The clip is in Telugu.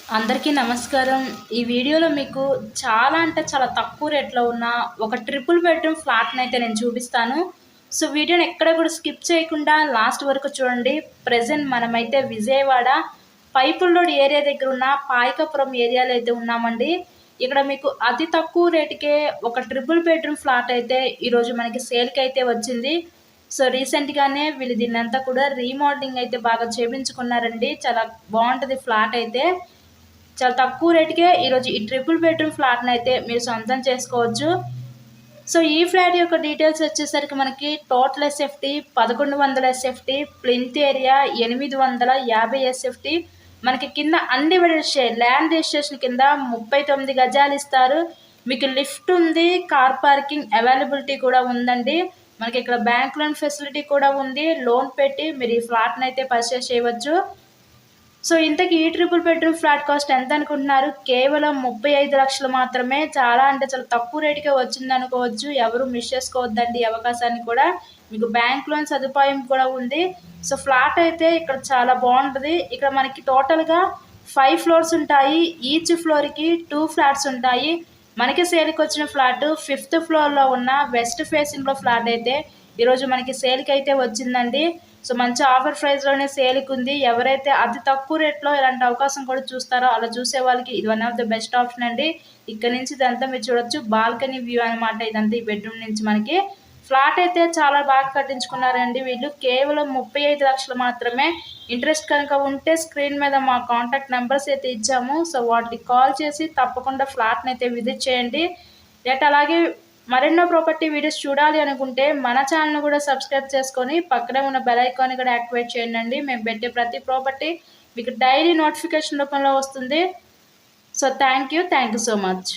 అందరికీ నమస్కారం. ఈ వీడియోలో మీకు చాలా అంటే చాలా తక్కువ రేట్‌లో ఉన్న ఒక ట్రిపుల్ బెడ్‌రూమ్ ఫ్లాట్‌నైతే నేను చూపిస్తాను. సో, వీడియోని ఎక్కడ కూడా స్కిప్ చేయకుండా లాస్ట్ వరకు చూడండి. ప్రెజెంట్ మనమైతే విజయవాడ పైపుల్ రోడ్ ఏరియా దగ్గర ఉన్న పాయకపురం ఏరియాలో అయితే ఉన్నామండి. ఇక్కడ మీకు అతి తక్కువ రేటుకే ఒక ట్రిపుల్ బెడ్‌రూమ్ ఫ్లాట్ అయితే ఈరోజు మనకి సేల్‌కైతే వచ్చింది. సో, రీసెంట్‌గానే వీళ్ళు దీన్నంతా కూడా రీమోడలింగ్ అయితే బాగా చేపించుకున్నారండి. చాలా బావుంటది ఫ్లాట్ అయితే. చాలా తక్కువ రేటుకే ఈరోజు ఈ ట్రిపుల్ బెడ్రూమ్ ఫ్లాట్‌నైతే మీరు సొంతం చేసుకోవచ్చు. సో, ఈ ఫ్లాట్ యొక్క డీటెయిల్స్ వచ్చేసరికి మనకి total SFT 1100 SFT, plinth area 850 SFT, మనకి కింద అన్‌డివైడెడ్ షేర్ ల్యాండ్ రిజిస్ట్రేషన్ కింద 39 గజాలు ఇస్తారు. మీకు లిఫ్ట్ ఉంది, కార్ పార్కింగ్ అవైలబిలిటీ కూడా ఉందండి. మనకి ఇక్కడ బ్యాంక్ లోన్ ఫెసిలిటీ కూడా ఉంది. లోన్ పెట్టి మీరు ఈ ఫ్లాట్‌నైతే పర్చేస్ చేయవచ్చు. సో, ఇంతకీ ఈ ట్రిపుల్ బెడ్రూమ్ ఫ్లాట్ కాస్ట్ ఎంత అనుకుంటున్నారు? కేవలం 35 లక్షలు మాత్రమే. చాలా అంటే చాలా తక్కువ రేటుకే వచ్చిందనుకోవచ్చు. ఎవరు మిస్ చేసుకోవద్దండి ఈ అవకాశాన్ని కూడా. మీకు బ్యాంక్ లోన్ సదుపాయం కూడా ఉంది. సో, ఫ్లాట్ అయితే ఇక్కడ చాలా బావుంటది. ఇక్కడ మనకి టోటల్‌గా 5 ఫ్లోర్స్ ఉంటాయి. ఈచ్ ఫ్లోర్‌కి 2 ఫ్లాట్స్ ఉంటాయి. మనకి సేల్‌కొచ్చిన ఫ్లాట్ 5థ్ ఫ్లోర్‌లో ఉన్న వెస్ట్ ఫేసింగ్‌లో ఫ్లాట్ అయితే ఈరోజు మనకి సేల్‌కైతే వచ్చిందండి. సో, మంచి ఆఫర్ ప్రైస్‌లోనే సేల్‌కుంది. ఎవరైతే అతి తక్కువ రేట్‌లో ఇలాంటి అవకాశం కూడా చూస్తారో అలా చూసే వాళ్ళకి ఇది one of the best option అండి. ఇక్కడ నుంచి ఇదంతా మీరు చూడొచ్చు. బాల్కనీ వ్యూ అనమాట ఇదంతా ఈ బెడ్‌రూమ్ నుంచి మనకి. ఫ్లాట్ అయితే చాలా బాగా కట్టించుకున్నారండి వీళ్ళు. కేవలం 35 లక్షలు మాత్రమే. ఇంట్రెస్ట్ కనుక ఉంటే స్క్రీన్ మీద మా కాంటాక్ట్ నంబర్స్ అయితే ఇచ్చాము. సో, వాటికి కాల్ చేసి తప్పకుండా ఫ్లాట్‌నైతే విజిట్ చేయండి. అలాగే మరెన్నో ప్రాపర్టీ వీడియోస్ చూడాలి అనుకుంటే మన ఛానల్‌ని కూడా సబ్స్క్రైబ్ చేసుకొని పక్కనే ఉన్న బెల్ ఐకాన్ని కూడా యాక్టివేట్ చేయండి. మేము పెట్టే ప్రతి ప్రాపర్టీ మీకు డైలీ నోటిఫికేషన్ రూపంలో వస్తుంది. So, thank you so much.